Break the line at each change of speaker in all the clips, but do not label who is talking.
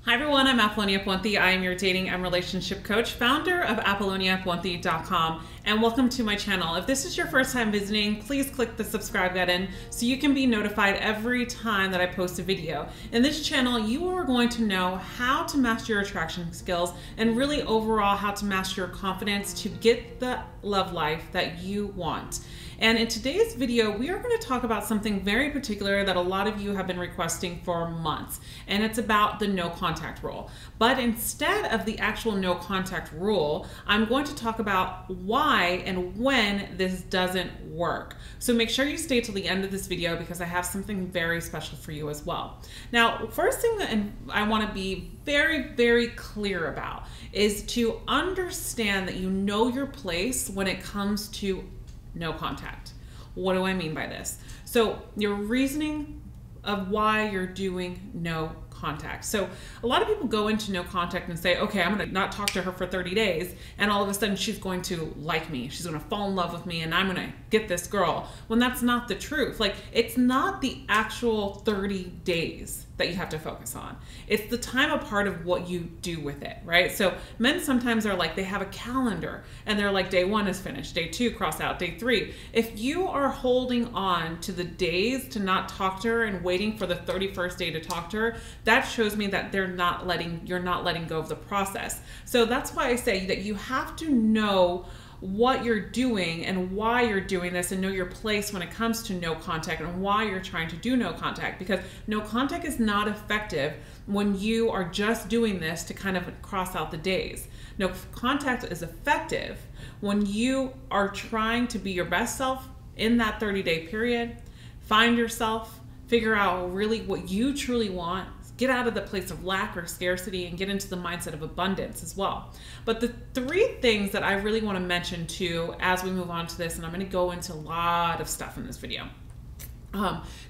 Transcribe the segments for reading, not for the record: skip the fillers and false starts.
Hi everyone, I'm Apollonia Ponti. I am your dating and relationship coach, founder of ApolloniaPonti.com, and welcome to my channel. If this is your first time visiting, please click the subscribe button so you can be notified every time that I post a video. In this channel, you are going to know how to master your attraction skills and really overall how to master your confidence to get the love life that you want. And in today's video, we are going to talk about something very particular that a lot of you have been requesting for months, and it's about the no contact rule. But instead of the actual no contact rule, I'm going to talk about why and when this doesn't work. So make sure you stay till the end of this video because I have something very special for you as well. Now, first thing that I want to be very clear about is to understand that you know your place when it comes to no contact. What do I mean by this? So your reasoning of why you're doing no contact. So a lot of people go into no contact and say, okay, I'm gonna not talk to her for 30 days and all of a sudden she's going to like me. She's gonna fall in love with me and I'm gonna get this girl. When that's not the truth. Like, it's not the actual 30 days that you have to focus on. It's the time apart of what you do with it, right? So men sometimes are like, they have a calendar and they're like, day 1 is finished, day 2 cross out, day 3. If you are holding on to the days to not talk to her and waiting for the 31st day to talk to her, that shows me that you're not letting go of the process. So that's why I say that you have to know what you're doing and why you're doing this and know your place when it comes to no contact and why you're trying to do no contact, because no contact is not effective when you are just doing this to kind of cross out the days. No contact is effective when you are trying to be your best self in that 30-day period, find yourself, figure out really what you truly want, get out of the place of lack or scarcity and get into the mindset of abundance as well. But the 3 things that I really want to mention too as we move on to this, and I'm going to go into a lot of stuff in this video.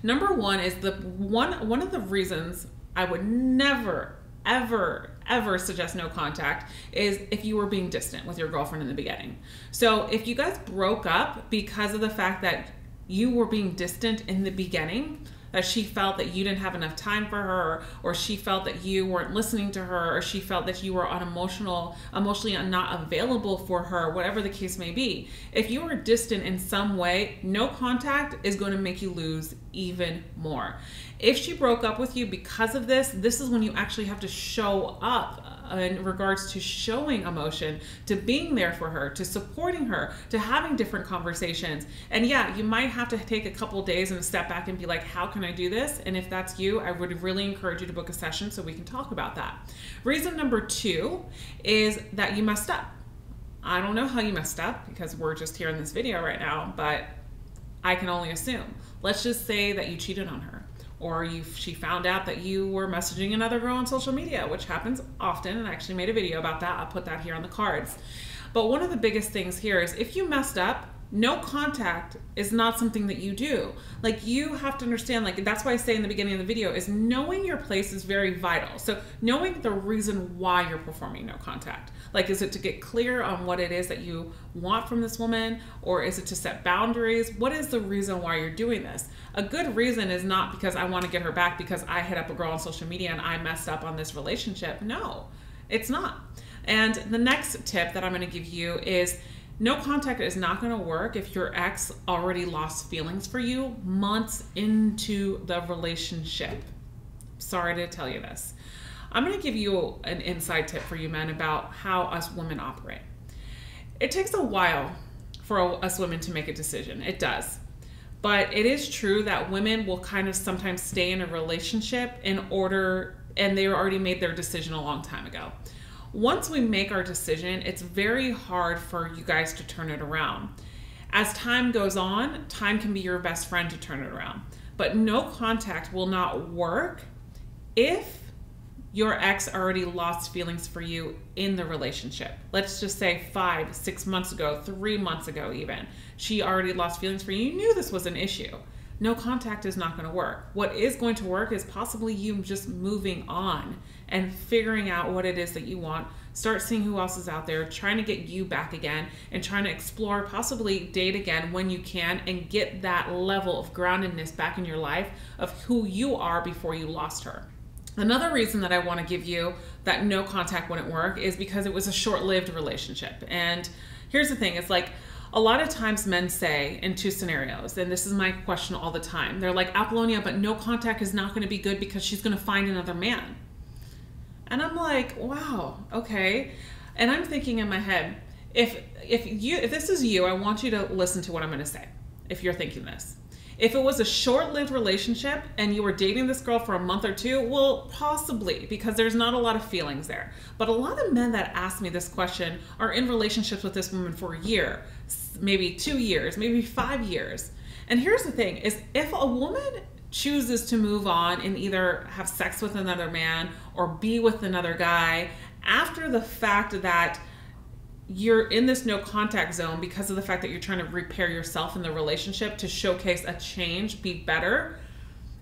Number 1 is one of the reasons I would never ever suggest no contact is if you were being distant with your girlfriend in the beginning. So if you guys broke up because of the fact that you were being distant in the beginning, that she felt that you didn't have enough time for her, or she felt that you weren't listening to her, or she felt that you were emotionally not available for her, whatever the case may be. If you were distant in some way, no contact is going to make you lose even more. If she broke up with you because of this, this is when you actually have to show up in regards to showing emotion, to being there for her, to supporting her, to having different conversations. And yeah, you might have to take a couple of days and step back and be like, how can I do this? And if that's you, I would really encourage you to book a session so we can talk about that. Reason number 2 is that you messed up. I don't know how you messed up because we're just here in this video right now, but I can only assume. Let's just say that you cheated on her, or she found out that you were messaging another girl on social media, which happens often, and I actually made a video about that. I'll put that here on the cards. But one of the biggest things here is if you messed up, no contact is not something that you do. Like, you have to understand, like, that's why I say in the beginning of the video is knowing your place is very vital. So knowing the reason why you're performing no contact. Like, is it to get clear on what it is that you want from this woman? Or is it to set boundaries? What is the reason why you're doing this? A good reason is not because I want to get her back because I hit up a girl on social media and I messed up on this relationship. No, it's not. And the next tip that I'm going to give you is no contact is not going to work if your ex already lost feelings for you months into the relationship. Sorry to tell you this. I'm going to give you an inside tip for you men about how us women operate. It takes a while for us women to make a decision. It does. But it is true that women will kind of sometimes stay in a relationship and they already made their decision a long time ago. Once we make our decision, it's very hard for you guys to turn it around. As time goes on, time can be your best friend to turn it around. But no contact will not work if your ex already lost feelings for you in the relationship. Let's just say 5, 6 months ago, 3 months ago even. She already lost feelings for you. You knew this was an issue. No contact is not going to work. What is going to work is possibly you just moving on and figuring out what it is that you want. Start seeing who else is out there, trying to get you back again and trying to explore, possibly date again when you can, and get that level of groundedness back in your life of who you are before you lost her. Another reason that I want to give you that no contact wouldn't work is because it was a short-lived relationship. And here's the thing, it's like a lot of times men say in two scenarios, and this is my question all the time, they're like, Apollonia, but no contact is not going to be good because she's going to find another man. And I'm like, wow, okay. And I'm thinking in my head, if this is you, I want you to listen to what I'm going to say. If you're thinking this, if it was a short-lived relationship and you were dating this girl for a month or two, well, possibly, because there's not a lot of feelings there. But a lot of men that ask me this question are in relationships with this woman for a year, maybe 2 years, maybe 5 years. And here's the thing is, if a woman chooses to move on and either have sex with another man or be with another guy after the fact that you're in this no contact zone because of the fact that you're trying to repair yourself in the relationship to showcase a change, be better.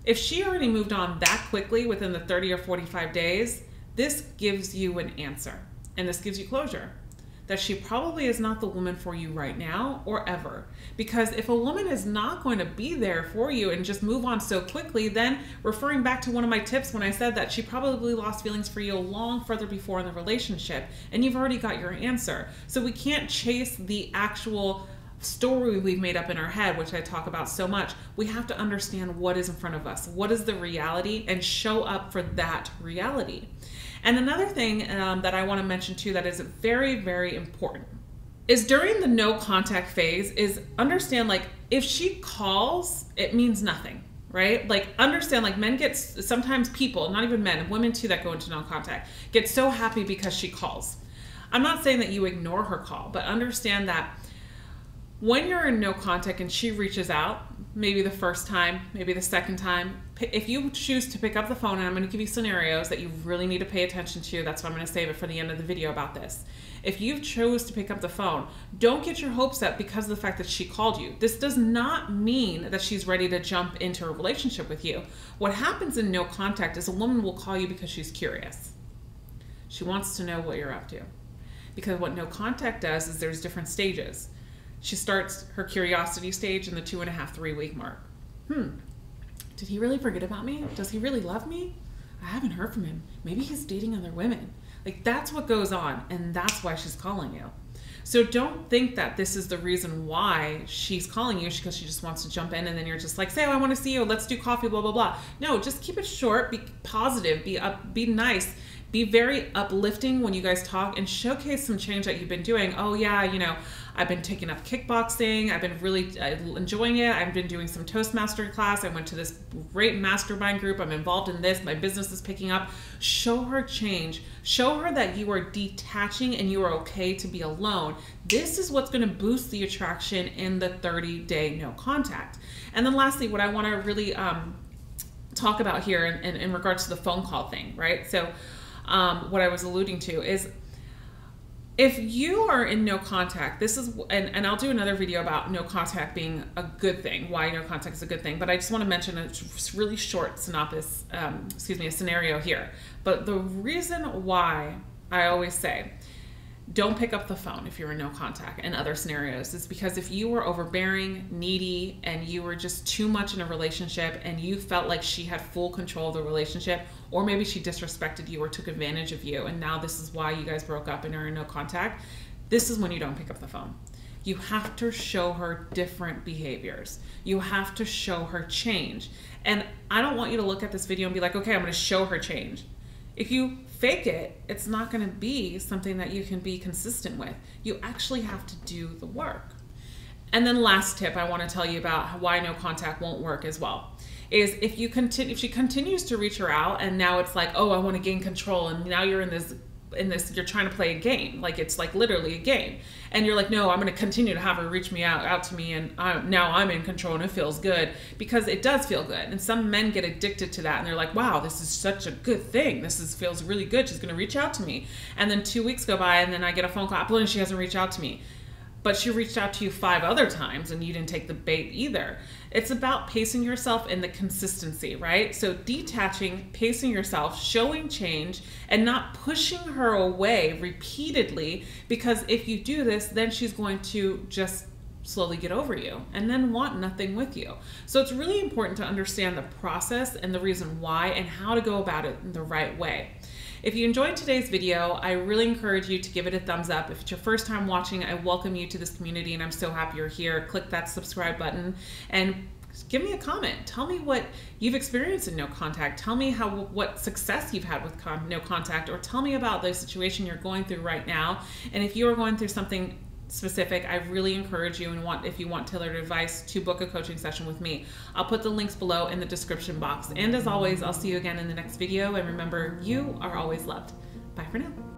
If she already moved on that quickly within the 30 or 45 days, this gives you an answer and this gives you closure that she probably is not the woman for you right now or ever. Because if a woman is not going to be there for you and just move on so quickly, then referring back to one of my tips when I said that she probably lost feelings for you long further before in the relationship and you've already got your answer. So we can't chase the actual story we've made up in our head, which I talk about so much. We have to understand what is in front of us, what is the reality, and show up for that reality. And another thing that I want to mention too that is very, very important is during the no contact phase is understand, like, if she calls, it means nothing, right? Like, understand, like, men get, sometimes people, not even men, women too that go into no contact, get so happy because she calls. I'm not saying that you ignore her call, but understand that when you're in no contact and she reaches out, maybe the first time, maybe the second time, if you choose to pick up the phone, and I'm going to give you scenarios that you really need to pay attention to, that's why I'm going to save it for the end of the video about this. If you chose to pick up the phone, don't get your hopes up because of the fact that she called you. This does not mean that she's ready to jump into a relationship with you. What happens in no contact is a woman will call you because she's curious. She wants to know what you're up to. Because what no contact does is there's different stages. She starts her curiosity stage in the 2.5, 3 week mark. Did he really forget about me? Does he really love me? I haven't heard from him. Maybe he's dating other women. Like, that's what goes on, and that's why she's calling you. So don't think that this is the reason why she's calling you, because she just wants to jump in, and then you're just like, say, oh, I want to see you, let's do coffee, blah, blah, blah. No, just keep it short, be positive, be nice, be very uplifting when you guys talk, and showcase some change that you've been doing. Oh yeah, you know, I've been taking up kickboxing. I've been really enjoying it. I've been doing some Toastmaster class. I went to this great mastermind group. I'm involved in this. My business is picking up. Show her change. Show her that you are detaching and you are okay to be alone. This is what's going to boost the attraction in the 30-day no contact. And then lastly, what I want to really talk about here in regards to the phone call thing, right? So what I was alluding to is, if you are in no contact, this is, and I'll do another video about no contact being a good thing, why no contact is a good thing, but I just want to mention a really short synopsis, a scenario here. But the reason why I always say, don't pick up the phone if you're in no contact and other scenarios is because if you were overbearing, needy, and you were just too much in a relationship and you felt like she had full control of the relationship, or maybe she disrespected you or took advantage of you, and now this is why you guys broke up and are in no contact, this is when you don't pick up the phone. You have to show her different behaviors. You have to show her change. And I don't want you to look at this video and be like, okay, I'm going to show her change. If you fake it, it's not going to be something that you can be consistent with. You actually have to do the work. And then last tip I want to tell you about why no contact won't work as well is if she continues to reach her out and now it's like, oh, I want to gain control, and now you're in this you're trying to play a game, like it's like literally a game, and you're like, no, I'm going to continue to have her reach me out to me, and now I'm in control and it feels good, because it does feel good. And some men get addicted to that and they're like, wow, this is such a good thing, feels really good, she's going to reach out to me. And then 2 weeks go by and then I get a phone call, Apollonia, she hasn't reached out to me. But she reached out to you 5 other times and you didn't take the bait either. It's about pacing yourself and the consistency, right? So detaching, pacing yourself, showing change, and not pushing her away repeatedly, because if you do this, then she's going to just slowly get over you and then want nothing with you. So it's really important to understand the process and the reason why and how to go about it in the right way. If you enjoyed today's video, I really encourage you to give it a thumbs up. If it's your first time watching, I welcome you to this community and I'm so happy you're here. Click that subscribe button and give me a comment. Tell me what you've experienced in no contact. Tell me what success you've had with no contact, or tell me about the situation you're going through right now. And if you are going through something specific, I really encourage you, and if you want tailored advice, to book a coaching session with me. I'll put the links below in the description box. And as always, I'll see you again in the next video. And remember, you are always loved. Bye for now.